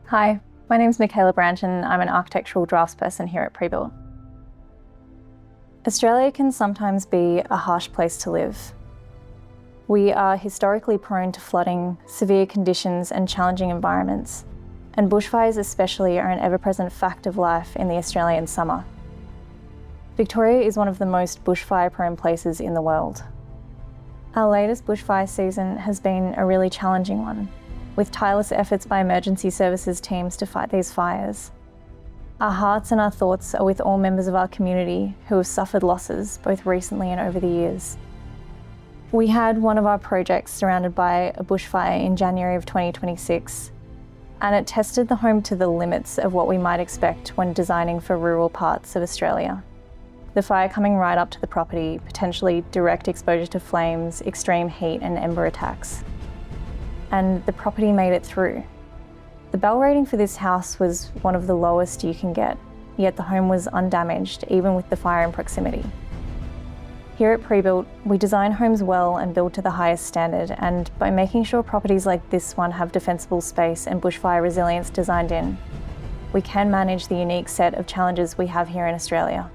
Hi, my name's Michaela Branch and I'm an architectural draftsperson here at Prebuilt. Australia can sometimes be a harsh place to live. We are historically prone to flooding, severe conditions and challenging environments, and bushfires especially are an ever-present fact of life in the Australian summer. Victoria is one of the most bushfire-prone places in the world. Our latest bushfire season has been a really challenging one, with tireless efforts by emergency services teams to fight these fires. Our hearts and our thoughts are with all members of our community who have suffered losses, both recently and over the years. We had one of our projects surrounded by a bushfire in January of 2026, and it tested the home to the limits of what we might expect when designing for rural parts of Australia. The fire coming right up to the property, potentially direct exposure to flames, extreme heat and ember attacks. And the property made it through. The bell rating for this house was one of the lowest you can get, yet the home was undamaged, even with the fire in proximity. Here at Prebuilt, we design homes well and build to the highest standard, and by making sure properties like this one have defensible space and bushfire resilience designed in, we can manage the unique set of challenges we have here in Australia.